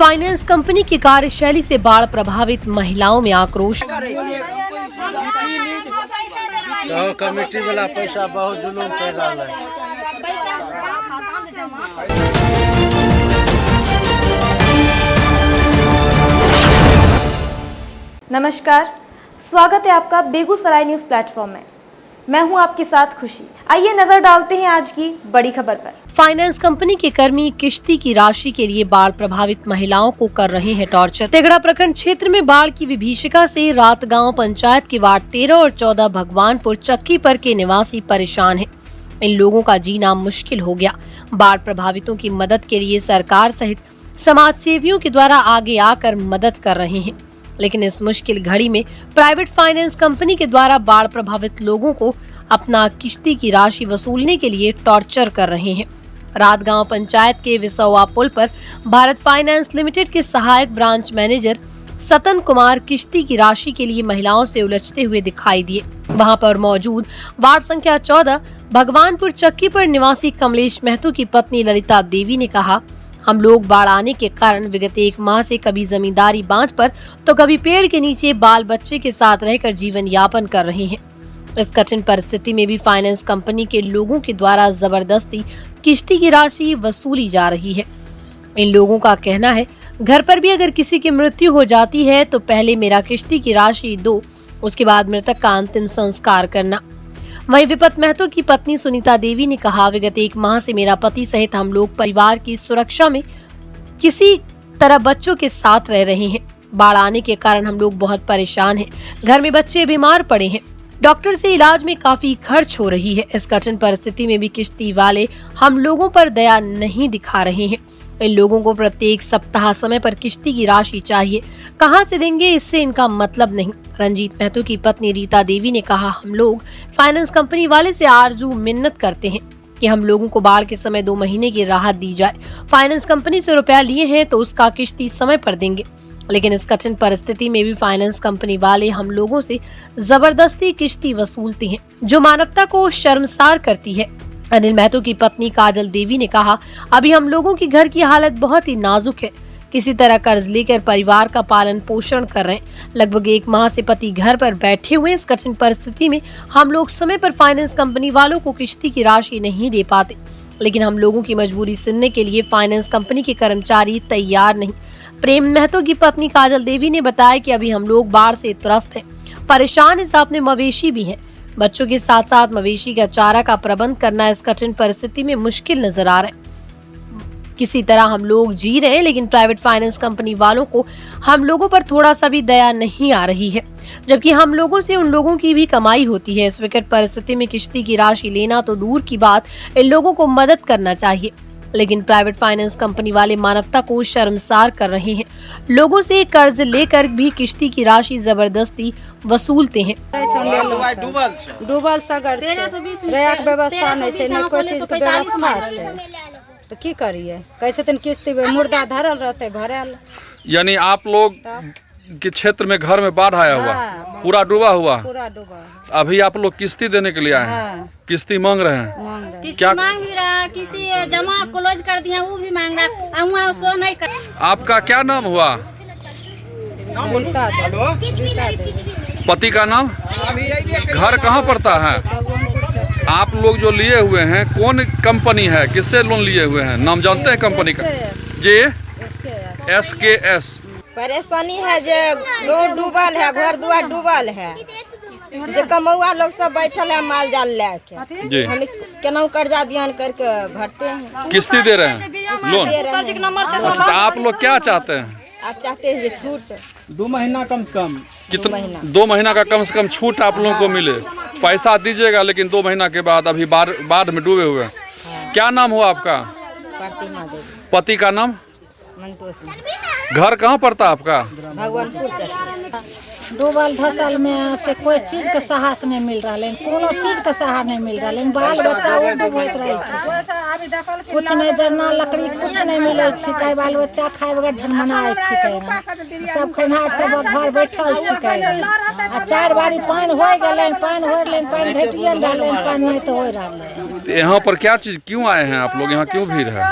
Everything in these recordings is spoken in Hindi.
फाइनेंस कंपनी की कार्यशैली से बाढ़ प्रभावित महिलाओं में आक्रोश। कमेटी वाला पैसा बहुत जुलूम कर रहा है। नमस्कार, स्वागत है आपका बेगूसराय न्यूज प्लेटफॉर्म में। मैं हूं आपके साथ खुशी। आइए नजर डालते हैं आज की बड़ी खबर पर। फाइनेंस कंपनी के कर्मी किश्ती की राशि के लिए बाढ़ प्रभावित महिलाओं को कर रहे हैं टॉर्चर। तेघड़ा प्रखंड क्षेत्र में बाढ़ की विभीषिका से रात गांव पंचायत के वार्ड 13 और 14 भगवानपुर चक्की पर के निवासी परेशान हैं। इन लोगों का जीना मुश्किल हो गया। बाढ़ प्रभावितों की मदद के लिए सरकार सहित समाज सेवियों के द्वारा आगे आकर मदद कर रहे हैं, लेकिन इस मुश्किल घड़ी में प्राइवेट फाइनेंस कंपनी के द्वारा बाढ़ प्रभावित लोगों को अपना किश्ती की राशि वसूलने के लिए टॉर्चर कर रहे हैं। रात गांव पंचायत के विसौआ पुल पर भारत फाइनेंस लिमिटेड के सहायक ब्रांच मैनेजर सतन कुमार किश्ती की राशि के लिए महिलाओं से उलझते हुए दिखाई दिए। वहां पर मौजूद वार्ड संख्या 14 भगवानपुर चक्की पर निवासी कमलेश महतो की पत्नी ललिता देवी ने कहा, हम लोग बाढ़ आने के कारण विगत 1 माह से कभी जमींदारी बांध पर तो कभी पेड़ के नीचे बाल बच्चे के साथ रहकर जीवन यापन कर रहे हैं। इस कठिन परिस्थिति में भी फाइनेंस कंपनी के लोगों के द्वारा जबरदस्ती किश्ती की राशि वसूली जा रही है। इन लोगों का कहना है, घर पर भी अगर किसी की मृत्यु हो जाती है तो पहले मेरा किश्ती की राशि दो, उसके बाद मृतक का अंतिम संस्कार करना। वहीं विपत महतो की पत्नी सुनीता देवी ने कहा, विगत 1 माह से मेरा पति सहित हम लोग परिवार की सुरक्षा में किसी तरह बच्चों के साथ रह रहे हैं। बाढ़ आने के कारण हम लोग बहुत परेशान हैं। घर में बच्चे बीमार पड़े हैं, डॉक्टर से इलाज में काफी खर्च हो रही है। इस कठिन परिस्थिति में भी किश्ती वाले हम लोगों पर दया नहीं दिखा रहे हैं। इन लोगों को प्रत्येक सप्ताह समय पर किश्ती की राशि चाहिए, कहां से देंगे इससे इनका मतलब नहीं। रंजीत महतो की पत्नी रीता देवी ने कहा, हम लोग फाइनेंस कंपनी वाले से आरजू मिन्नत करते हैं कि हम लोगों को बाढ़ के समय 2 महीने की राहत दी जाए। फाइनेंस कंपनी से रुपया लिए हैं तो उसका किश्ती समय पर देंगे, लेकिन इस कठिन परिस्थिति में भी फाइनेंस कंपनी वाले हम लोगों से जबरदस्ती किश्ती वसूलती हैं, जो मानवता को शर्मसार करती है। अनिल महतो की पत्नी काजल देवी ने कहा, अभी हम लोगों की घर की हालत बहुत ही नाजुक है। किसी तरह कर्ज लेकर परिवार का पालन पोषण कर रहे हैं। लगभग 1 माह से पति घर पर बैठे हुए। इस कठिन परिस्थिति में हम लोग समय पर फाइनेंस कंपनी वालों को किश्ती की राशि नहीं दे पाते, लेकिन हम लोगों की मजबूरी सुनने के लिए फाइनेंस कंपनी के कर्मचारी तैयार नहीं। प्रेम महतो की पत्नी काजल देवी ने बताया कि अभी हम लोग बाढ़ से त्रस्त हैं, परेशान है, साथ में मवेशी भी हैं। बच्चों के साथ साथ मवेशी का चारा का प्रबंध करना इस कठिन परिस्थिति में मुश्किल नजर आ रहा है। किसी तरह हम लोग जी रहे हैं, लेकिन प्राइवेट फाइनेंस कंपनी वालों को हम लोगों पर थोड़ा सा भी दया नहीं आ रही है, जबकि हम लोगों से उन लोगों की भी कमाई होती है। इस विकट परिस्थिति में किश्ती की राशि लेना तो दूर की बात, इन लोगों को मदद करना चाहिए, लेकिन प्राइवेट फाइनेंस कंपनी वाले मानवता को शर्मसार कर रहे हैं। लोगों से कर्ज लेकर भी किश्ती की राशि जबरदस्ती वसूलते हैं। डूबल सगर रहक व्यवस्था नहीं छै, न कोई चीज के व्यवस्था छै, तो की करिए? कहै छथिन किस्ती मुर्दा धरल रहते भरल। यानी आप लोग के क्षेत्र में घर में बाढ़ आया हुआ, पूरा डूबा हुआ, पूरा डूबा। अभी आप लोग किस्ती देने के लिए आए हैं, किस्ती मांग रहे हैं। किस्ती मांग भी रहा है, किस्ती जमा क्लोज कर दिया, वो भी मांग रहा है, सो नहीं कर। आपका क्या नाम हुआ? पति का नाम? घर कहाँ पड़ता है? आप लोग जो लिए हुए हैं कौन कंपनी है, किससे लोन लिए हुए हैं, नाम जानते हैं कंपनी का? जी SKS। परेशानी है जो गाँव डूबल है, घर द्वार डूबल है, जो कमौआ लोग सब बैठल है माल जाल लेके जी, हम केना कर्जा बयान करके भरते हैं। किस्ती दे रहे हैं लोन। अच्छा, आप लोग क्या चाहते हैं? आप चाहते हैं छूट 2 महीना कम से कम। कितना? 2 महीना का कम से कम छूट आप लोगों को मिले। पैसा दीजिएगा, लेकिन 2 महीना के बाद अभी बाढ़ में डूबे हुए। क्या नाम हुआ आपका? पति का नाम? घर कहाँ पड़ता आपका? भगवानपुर। डूबल धसल में से कोई चीज के साहस नहीं मिल रहा है, कोनो चीज के सहारा नहीं मिल रहा है। बाल बच्चा वो डूबैत रहे, कुछ नहीं, जरना लकड़ी कुछ नहीं मिले छिकै। बाल बच्चा खाए बगैर ढनमनाए छिकै, सब खैनार सब घर बैठल छिकै। आ 4 बारी पानी हो गए, पानी हो गए, पानी घटिए रहले, पानी नहीं तो हो रहा है। यहाँ पर क्या चीज क्यों आए हैं आप लोग? यहाँ क्यों भीड़ है?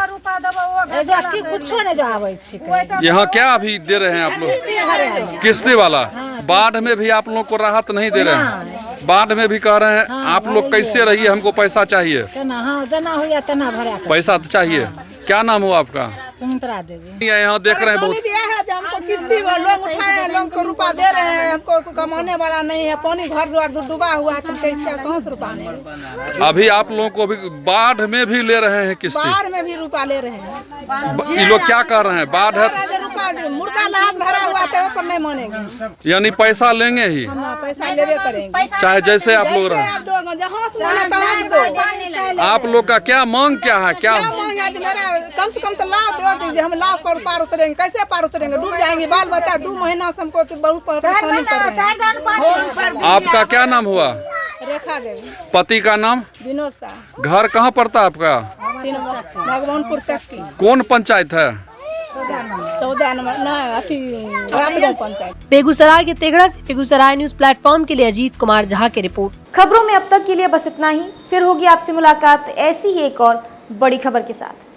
है जो कि कुछ नहीं जो आवे छिके। यहाँ क्या अभी दे रहे हैं आप लोग? किस्ती वाला बाढ़ में भी आप लोग को राहत नहीं दे रहे हैं। बाढ़ में भी कह रहे हैं आप लोग कैसे रहिए, हमको पैसा चाहिए। हाँ जना हुआ तना भरा पैसा तो चाहिए। क्या नाम हुआ आपका? सुमित्रा देवी। यहाँ देख रहे हैं बहुत दिया है जो हमको किस्ती लोग उठाए हैं, लोग को रुपया दे रहे हैं, हमको कमाने वाला नहीं है। पानी घर द्वार डूबा हुआ है, कहाँ से रुपया नहीं। अभी आप लोगों को भी बाढ़ में भी ले रहे हैं किस्ती? बाढ़ में भी रुपया ले रहे हैं। ये लोग क्या कर रहे हैं? बाढ़ है रुपया मुर्दा लाश भरा हुआ है पर नहीं मानेंगे, यानी पैसा लेंगे ही, पैसा लेवे करेंगे। चाहे जैसे आप लोग रहे। आप दो जहाँ से माने तहाँ से दो। आप लोग का क्या मांग क्या है? क्या मांग है? मेरा कम से कम तो लाभ दो दीजिए, हम लाभ पर पार उतरेंगे। कैसे पार उतरेंगे? डूब जाएंगे। बाल बच्चा 2 महीना से हमको तो बहुत परेशानी कर रहे हैं। आपका क्या नाम हुआ? रेखा देवी। पति का नाम? विनोद शाह। घर कहाँ पड़ता है आपका? भगवानपुर चक्की। कौन पंचायत है? 14 नंबर रातगांव पंचायत। बेगूसराय के तेघड़ा से बेगूसराय न्यूज प्लेटफॉर्म के लिए अजीत कुमार झा की रिपोर्ट। खबरों में अब तक के लिए बस इतना ही। फिर होगी आपसे मुलाकात ऐसी ही एक और बड़ी खबर के साथ।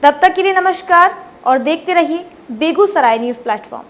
तब तक के लिए नमस्कार और देखते रहिए बेगूसराय न्यूज प्लेटफॉर्म।